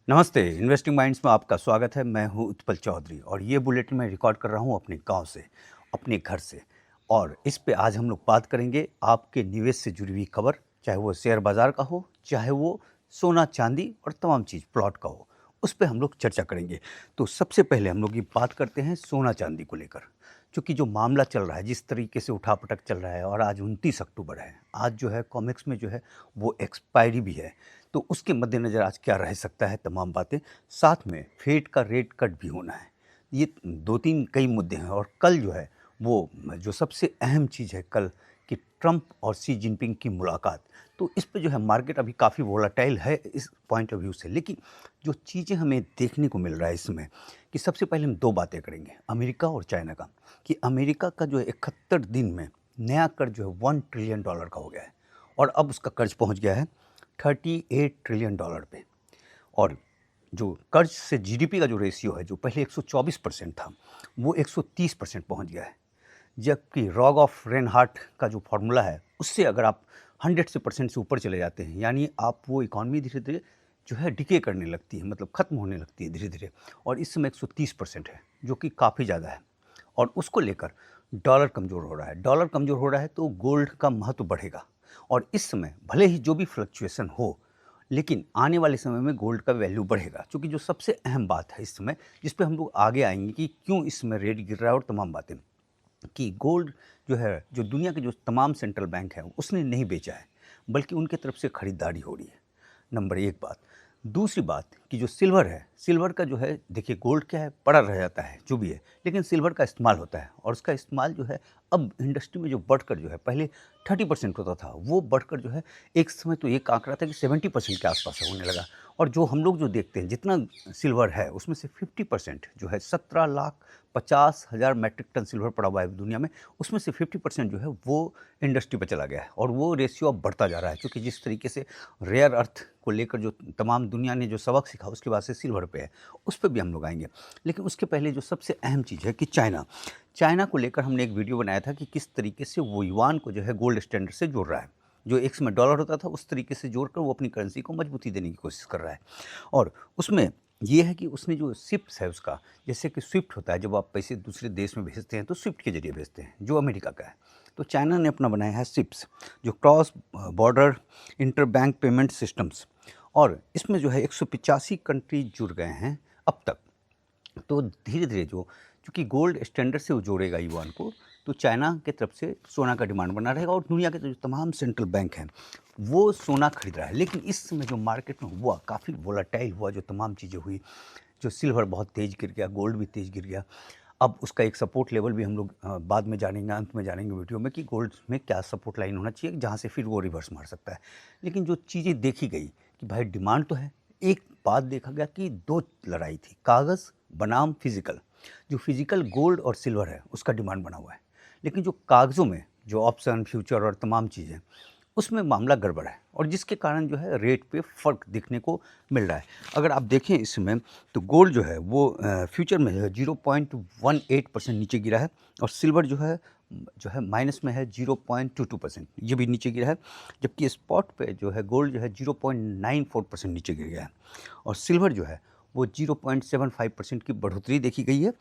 नमस्ते, investing minds में आपका स्वागत है। मैं हूं उत्पल चौधरी और ये बुलेटिन मैं रिकॉर्ड कर रहा हूं अपने गांव से, अपने घर से। और इस पे आज हम लोग बात करेंगे आपके निवेश से जुड़ी हुई खबर, चाहे वो शेयर बाजार का हो, चाहे वो सोना चांदी और तमाम चीज़ प्लॉट का हो, उस पे हम लोग चर्चा करेंगे। तो सबसे पहले हम लोग ये बात करते हैं सोना चांदी को लेकर, क्योंकि जो मामला चल रहा है, जिस तरीके से उठापटक चल रहा है, और आज 29 अक्टूबर है, आज जो है कॉमेक्स में जो है वो एक्सपायरी भी है। तो उसके मद्देनज़र आज क्या रह सकता है तमाम बातें, साथ में फेड का रेट कट भी होना है। ये 2-3 कई मुद्दे हैं। और कल जो है वो जो सबसे अहम चीज़ है कल, कि ट्रंप और शी जिनपिंग की मुलाकात। तो इस पे जो है मार्केट अभी काफ़ी वोलाटाइल है इस पॉइंट ऑफ व्यू से। लेकिन जो चीज़ें हमें देखने को मिल रहा है इसमें, कि सबसे पहले हम 2 बातें करेंगे, अमेरिका और चाइना का। कि अमेरिका का जो है 71 दिन में नया कर्ज जो है $1 ट्रिलियन का हो गया है, और अब उसका कर्ज पहुंच गया है $38 ट्रिलियन पे। और जो कर्ज से जीडीपी का जो रेशियो है, जो पहले 124% था, वो 130% पहुंच गया है। जबकि रॉग ऑफ रेनहार्ट का जो फॉर्मूला है, उससे अगर आप 100 से परसेंट से ऊपर चले जाते हैं, यानी आप वो इकॉनमी धीरे धीरे जो है डिके करने लगती है, मतलब ख़त्म होने लगती है धीरे धीरे। और इस समय 130% है, जो कि काफ़ी ज़्यादा है। और उसको लेकर डॉलर कमज़ोर हो रहा है। डॉलर कमज़ोर हो रहा है तो गोल्ड का महत्व बढ़ेगा। और इस समय भले ही जो भी फ्लक्चुएशन हो, लेकिन आने वाले समय में गोल्ड का वैल्यू बढ़ेगा। क्योंकि जो सबसे अहम बात है इस समय, जिस पे हम लोग आगे आएंगे कि क्यों इस समय रेट गिर रहा है और तमाम बातें, कि गोल्ड जो है, जो दुनिया के जो तमाम सेंट्रल बैंक हैं, उसने नहीं बेचा है, बल्कि उनके तरफ से खरीदारी हो रही है। नंबर एक बात। दूसरी बात, कि जो सिल्वर है, सिल्वर का जो है, देखिए गोल्ड क्या है, पड़ा रह जाता है जो भी है, लेकिन सिल्वर का इस्तेमाल होता है। और उसका इस्तेमाल जो है अब इंडस्ट्री में जो बढ़कर जो है, पहले 30% होता था, वो बढ़कर जो है एक समय तो ये आंकड़ा था कि 70% के आसपास होने लगा। और जो हम लोग जो देखते हैं, जितना सिल्वर है उसमें से 50% जो है, 17,50,000 मैट्रिक टन सिल्वर पड़ा हुआ है दुनिया में, उसमें से 50% जो है वो इंडस्ट्री पर चला गया है। और वो रेशियो अब बढ़ता जा रहा है, क्योंकि जिस तरीके से रेयर अर्थ को लेकर जो तमाम दुनिया ने जो सबक सीखा, उसके बाद से सिल्वर पे है। उस पर भी हम लोग आएंगे। लेकिन उसके पहले जो सबसे अहम चीज़ है, कि चाइना को लेकर हमने एक वीडियो बनाया था, कि किस तरीके से वो युआन को जो है गोल्ड स्टैंडर्ड से जोड़ रहा है। जो एक समय डॉलर होता था, उस तरीके से जोड़कर वो अपनी करेंसी को मजबूती देने की कोशिश कर रहा है। और उसमें ये है कि उसने जो सिप्स है उसका, जैसे कि स्विफ्ट होता है, जब आप पैसे दूसरे देश में भेजते हैं तो स्विफ्ट के जरिए भेजते हैं, जो अमेरिका का है। तो चाइना ने अपना बनाया है सिप्स, जो cross border inter bank payment systems. और इसमें जो है 185 कंट्रीज जुड़ गए हैं अब तक। तो धीरे धीरे जो, चूँकि गोल्ड स्टैंडर्ड से वो जोड़ेगा युआन को, तो चाइना की तरफ से सोना का डिमांड बना रहेगा। और दुनिया के जो तमाम सेंट्रल बैंक हैं, वो सोना खरीद रहा है। लेकिन इस समय जो मार्केट में हुआ, काफ़ी वोलाटाइल हुआ, जो तमाम चीज़ें हुई, जो सिल्वर बहुत तेज़ गिर गया, गोल्ड भी तेज़ गिर गया। अब उसका एक सपोर्ट लेवल भी हम लोग बाद में जानेंगे, अंत में जानेंगे वीडियो में, कि गोल्ड में क्या सपोर्ट लाइन होना चाहिए, जहाँ से फिर वो रिवर्स मार सकता है। लेकिन जो चीज़ें देखी गई, कि भाई डिमांड तो है, एक बात देखा गया कि 2 लड़ाई थी, कागज़ बनाम फिज़िकल। जो फिज़िकल गोल्ड और सिल्वर है, उसका डिमांड बना हुआ है। लेकिन जो कागज़ों में जो ऑप्शन, फ्यूचर और तमाम चीज़ें, उसमें मामला गड़बड़ है, और जिसके कारण जो है रेट पे फ़र्क देखने को मिल रहा है। अगर आप देखें इसमें, तो गोल्ड जो है वो फ्यूचर में है 0.18% नीचे गिरा है। और सिल्वर जो है माइनस में है 0.22%, ये भी नीचे गिरा है। जबकि स्पॉट पे जो है गोल्ड जो है 0.94% नीचे गिर गया है। और सिल्वर जो है वो 0.75% की बढ़ोतरी देखी गई है।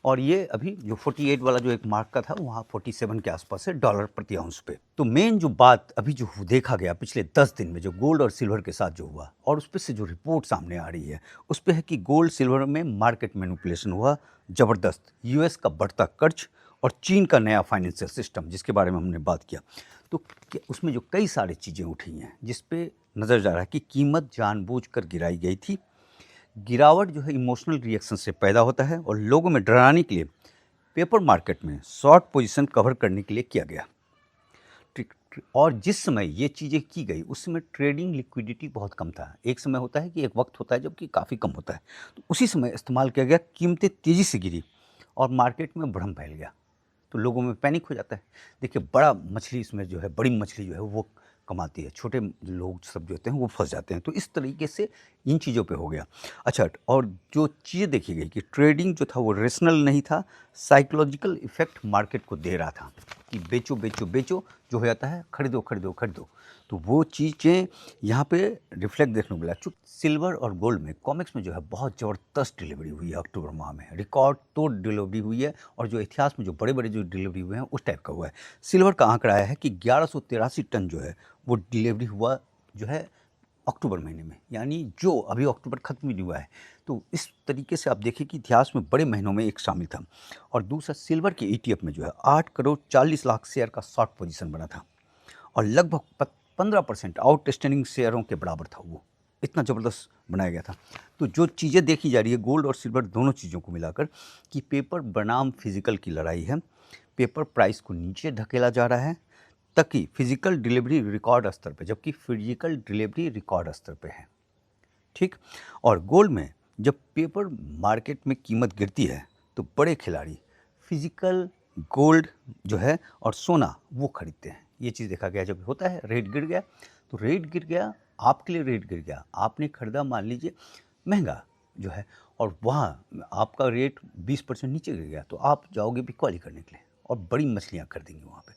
और ये अभी जो 48 वाला जो एक मार्क का था, वहाँ 47 के आसपास है डॉलर प्रति आउंस पे। तो मेन जो बात अभी जो देखा गया पिछले 10 दिन में, जो गोल्ड और सिल्वर के साथ जो हुआ, और उस पर से जो रिपोर्ट सामने आ रही है, उस पर है कि गोल्ड सिल्वर में मार्केट मैनिपुलेशन हुआ ज़बरदस्त। यूएस का बढ़ता कर्ज और चीन का नया फाइनेंशियल सिस्टम, जिसके बारे में हमने बात किया, तो उसमें जो कई सारी चीज़ें उठी हैं, जिस पे नज़र जा रहा है कि कीमत जानबूझकर गिराई गई थी। गिरावट जो है इमोशनल रिएक्शन से पैदा होता है, और लोगों में डराने के लिए पेपर मार्केट में शॉर्ट पोजीशन कवर करने के लिए किया गया। और जिस समय ये चीज़ें की गई, उस समय ट्रेडिंग लिक्विडिटी बहुत कम था। एक समय होता है कि एक वक्त होता है जबकि काफ़ी कम होता है, तो उसी समय इस्तेमाल किया गया, कीमतें तेज़ी से गिरी और मार्केट में भ्रम फैल गया। तो लोगों में पैनिक हो जाता है। देखिए, बड़ा मछली इसमें जो है, बड़ी मछली जो है वो कमाती है, छोटे लोग सब जो होते हैं वो फंस जाते हैं। तो इस तरीके से इन चीज़ों पे हो गया। अच्छा, और जो चीज़ देखी गई कि ट्रेडिंग जो था वो रेशनल नहीं था, साइकोलॉजिकल इफेक्ट मार्केट को दे रहा था। कि बेचो बेचो बेचो, जो हो जाता है खरीदो खरीदो खरीदो। तो वो चीज़ें यहाँ पे रिफ्लेक्ट देखने को मिला। चूँकि सिल्वर और गोल्ड में कॉमिक्स में जो है बहुत ज़बरदस्त डिलीवरी हुई है अक्टूबर माह में, रिकॉर्ड तोड़ डिलीवरी हुई है, और जो इतिहास में जो बड़े-बड़े जो डिलीवरी हुए हैं उस टाइप का हुआ है। सिल्वर का आंकड़ा आया है कि 1183 टन जो है वो डिलीवरी हुआ जो है अक्टूबर महीने में, यानी जो अभी अक्टूबर खत्म ही नहीं हुआ है। तो इस तरीके से आप देखिए कि इतिहास में बड़े महीनों में एक शामिल था। और दूसरा, सिल्वर के ETF में जो है 8 करोड़ 40 लाख शेयर का शॉर्ट पोजीशन बना था, और लगभग 15% आउटस्टैंडिंग शेयरों के बराबर था वो, इतना ज़बरदस्त बनाया गया था। तो जो चीज़ें देखी जा रही है गोल्ड और सिल्वर दोनों चीज़ों को मिलाकर, कि पेपर बनाम फिजिकल की लड़ाई है। पेपर प्राइस को नीचे धकेला जा रहा है ताकि फिजिकल डिलीवरी रिकॉर्ड स्तर पे, जबकि फिजिकल डिलीवरी रिकॉर्ड स्तर पे है, ठीक। और गोल्ड में जब पेपर मार्केट में कीमत गिरती है तो बड़े खिलाड़ी फिजिकल गोल्ड जो है और सोना वो खरीदते हैं। ये चीज़ देखा गया, जब होता है रेट गिर गया तो रेट गिर गया, आपके लिए रेट गिर गया, आपने खरीदा मान लीजिए महंगा जो है, और वहाँ आपका रेट 20% नीचे गिर गया, तो आप जाओगे बिकवाली करने के लिए और बड़ी मछलियाँ खरीदेंगे वहाँ पे,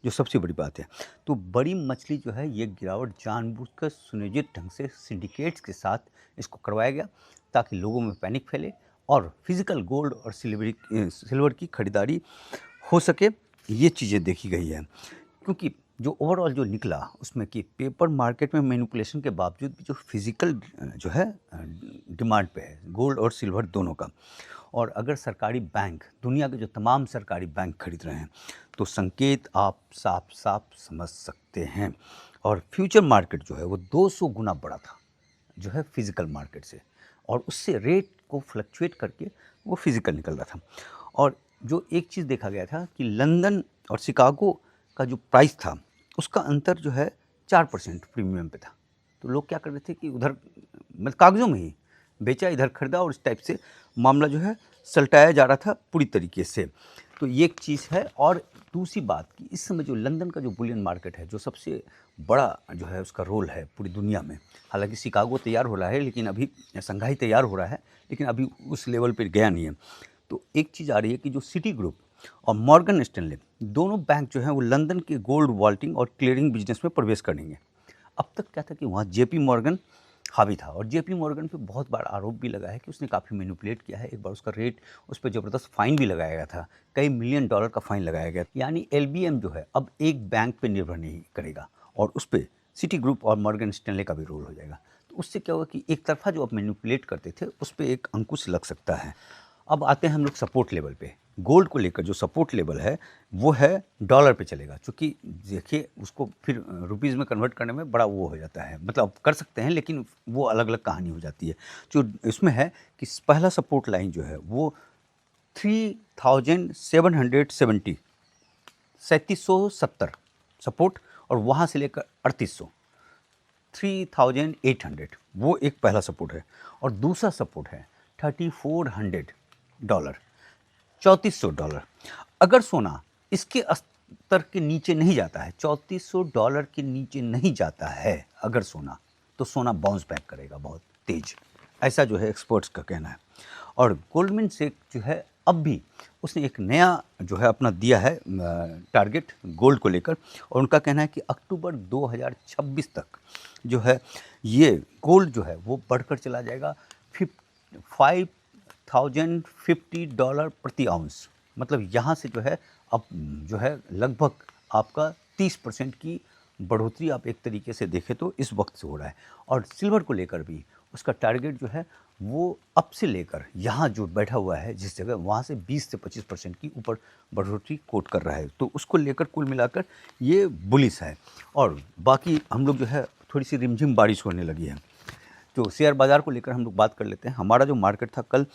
जो सबसे बड़ी बात है। तो बड़ी मछली जो है ये गिरावट जानबूझकर सुनियोजित ढंग से सिंडिकेट्स के साथ इसको करवाया गया ताकि लोगों में पैनिक फैले और फिजिकल गोल्ड और सिल्वर की खरीदारी हो सके। ये चीज़ें देखी गई है, क्योंकि जो ओवरऑल जो निकला उसमें कि पेपर मार्केट में मैनिपुलेशन के बावजूद भी जो फिजिकल जो है डिमांड पे है गोल्ड और सिल्वर दोनों का। और अगर सरकारी बैंक, दुनिया के जो तमाम सरकारी बैंक खरीद रहे हैं, तो संकेत आप साफ साफ समझ सकते हैं। और फ्यूचर मार्केट जो है वो 200 गुना बड़ा था जो है फिजिकल मार्केट से, और उससे रेट को फ्लक्चुएट करके वो फिजिकल निकल रहा था। और जो एक चीज़ देखा गया था कि लंदन और शिकागो का जो प्राइस था उसका अंतर जो है 4% प्रीमियम पे था। तो लोग क्या कर रहे थे कि उधर मतलब कागज़ों में ही बेचा, इधर खरीदा, और इस टाइप से मामला जो है सलटाया जा रहा था पूरी तरीके से। तो ये एक चीज़ है। और दूसरी बात कि इस समय जो लंदन का जो बुलियन मार्केट है, जो सबसे बड़ा जो है उसका रोल है पूरी दुनिया में, हालांकि शिकागो तैयार हो रहा है, लेकिन अभी शंघाई तैयार हो रहा है, लेकिन अभी उस लेवल पर गया नहीं है। तो एक चीज़ आ रही है कि जो सिटी ग्रुप और मॉर्गन स्टैनले दोनों बैंक जो हैं वो लंदन के गोल्ड वॉल्टिंग और क्लियरिंग बिजनेस में प्रवेश करेंगे। अब तक क्या था कि वहाँ JP मॉर्गन हावी था, और JP मॉर्गन पे बहुत बार आरोप भी लगा है कि उसने काफ़ी मैनिपुलेट किया है। एक बार उसका रेट, उस पर ज़बरदस्त फाइन भी लगाया गया था, कई मिलियन डॉलर का फाइन लगाया गया। यानी LBM जो है अब एक बैंक पे निर्भर नहीं करेगा, और उस पर सिटी ग्रुप और मॉर्गन स्टैनले का भी रोल हो जाएगा। तो उससे क्या होगा कि एक तरफा जो आप मैनिपुलेट करते थे उस पर एक अंकुश लग सकता है। अब आते हैं हम लोग सपोर्ट लेवल पे। गोल्ड को लेकर जो सपोर्ट लेवल है वो है डॉलर पे चलेगा, क्योंकि देखिए उसको फिर रुपीज़ में कन्वर्ट करने में बड़ा वो हो जाता है, मतलब कर सकते हैं लेकिन वो अलग अलग कहानी हो जाती है। जो इसमें है कि पहला सपोर्ट लाइन जो है वो 3770 3770 सपोर्ट, और वहाँ से लेकर 3800 3800 वो एक पहला सपोर्ट है। और दूसरा सपोर्ट है $3400 $3400। अगर सोना इसके स्तर के नीचे नहीं जाता है, $3400 के नीचे नहीं जाता है अगर सोना, तो सोना बाउंस बैक करेगा बहुत तेज, ऐसा जो है एक्सपर्ट्स का कहना है। और गोल्डमैन सेक जो है अब भी उसने एक नया जो है अपना दिया है टारगेट गोल्ड को लेकर, और उनका कहना है कि अक्टूबर 2026 तक जो है ये गोल्ड जो है वो बढ़कर चला जाएगा $5,050 प्रति आउंस। मतलब यहाँ से जो है अब जो है लगभग आपका 30% की बढ़ोतरी आप एक तरीके से देखें तो इस वक्त से हो रहा है। और सिल्वर को लेकर भी उसका टारगेट जो है वो अब से लेकर यहाँ जो बैठा हुआ है जिस जगह, वहाँ से 20 से 25% की ऊपर बढ़ोतरी कोट कर रहा है। तो उसको लेकर कुल मिलाकर ये बुलिश है। और बाकी हम लोग जो है थोड़ी सी रिमझिम बारिश होने लगी है। तो शेयर बाज़ार को लेकर हम लोग बात कर लेते हैं। हमारा जो मार्केट था कल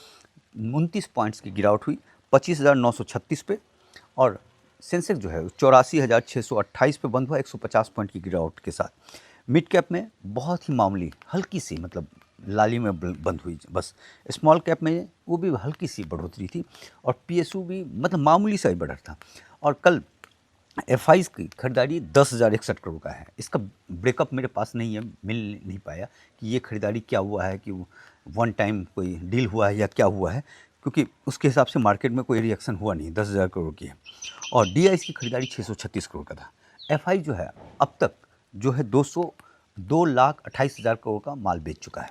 29 पॉइंट्स की गिरावट हुई 25,936 पे, और सेंसेक्स जो है 84,628 पे बंद हुआ 150 पॉइंट की गिरावट के साथ। मिड कैप में बहुत ही मामूली हल्की सी मतलब लाली में बंद हुई बस। स्मॉल कैप में वो भी हल्की सी बढ़ोतरी थी, और PSU भी मतलब मामूली सा ही बढ़त था। और कल FIs की खरीदारी 10,061 करोड़ का है। इसका ब्रेकअप मेरे पास नहीं है, मिल नहीं पाया कि ये खरीदारी क्या हुआ है, कि वन टाइम कोई डील हुआ है या क्या हुआ है, क्योंकि उसके हिसाब से मार्केट में कोई रिएक्शन हुआ नहीं, 10,000 करोड़ की है। और DIs की खरीदारी 636 करोड़ का था। FI जो है अब तक जो है 2,28,000 करोड़ का माल बेच चुका है,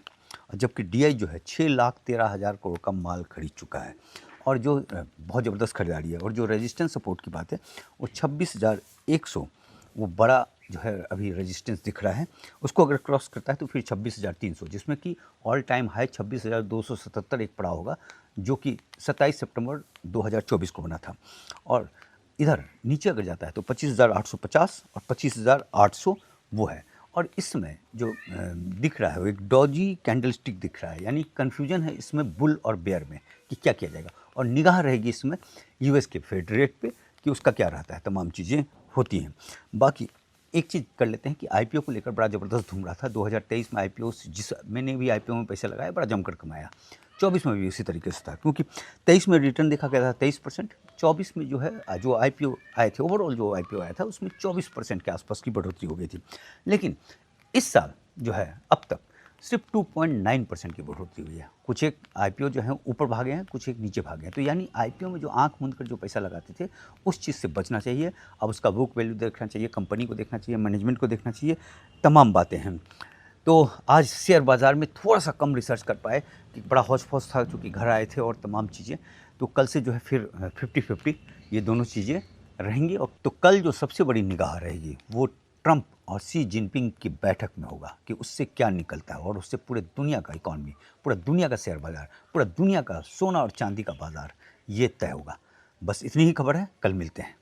और जबकि DI जो है 6,13,000 करोड़ का माल खरीद चुका है। और जो बहुत ज़बरदस्त खरीदारी है। और जो रेजिस्टेंस सपोर्ट की बात है वो 26,100, वो बड़ा जो है अभी रेजिस्टेंस दिख रहा है, उसको अगर क्रॉस करता है तो फिर 26,300, जिसमें कि ऑल टाइम हाई 26,277 एक पड़ा होगा, जो कि 27 सितंबर 2024 को बना था। और इधर नीचे अगर जाता है तो 25,850 और 25,800 वो है। और इसमें जो दिख रहा है वो एक डॉजी कैंडलस्टिक दिख रहा है, यानी कन्फ्यूजन है इसमें बुल और बेयर में कि क्या किया जाएगा। और निगाह रहेगी इसमें US के फेड रेट पे कि उसका क्या रहता है, तमाम चीज़ें होती हैं। बाकी एक चीज़ कर लेते हैं कि IPO को लेकर बड़ा ज़बरदस्त घूम रहा था। 2023 में IPO, मैंने भी IPO में पैसा लगाया, बड़ा जमकर कमाया। 24 में भी इसी तरीके से था, क्योंकि 23 में रिटर्न देखा गया था 23%, 24 में जो है जो IPO आए थे, ओवरऑल जो IPO आया था उसमें 24% के आसपास की बढ़ोतरी हो गई थी। लेकिन इस साल जो है अब तक सिर्फ 2.9% की बढ़ोतरी हुई है। कुछ एक IPO जो है ऊपर भागे हैं, कुछ एक नीचे भागे हैं। तो यानी IPO में जो आंख मूंद कर जो पैसा लगाते थे उस चीज़ से बचना चाहिए। अब उसका बुक वैल्यू देखना चाहिए, कंपनी को देखना चाहिए, मैनेजमेंट को देखना चाहिए, तमाम बातें हैं। तो आज शेयर बाज़ार में थोड़ा सा कम रिसर्च कर पाए कि बड़ा हौच-पौच था, चूँकि घर आए थे और तमाम चीज़ें। तो कल से जो है फिर 50-50 ये दोनों चीज़ें रहेंगी। और तो कल जो सबसे बड़ी निगाह रहेगी वो ट्रंप और शी जिनपिंग की बैठक में होगा कि उससे क्या निकलता है, और उससे पूरे दुनिया का इकॉनमी, पूरा दुनिया का शेयर बाज़ार, पूरा दुनिया का सोना और चांदी का बाज़ार, ये तय होगा। बस इतनी ही खबर है, कल मिलते हैं।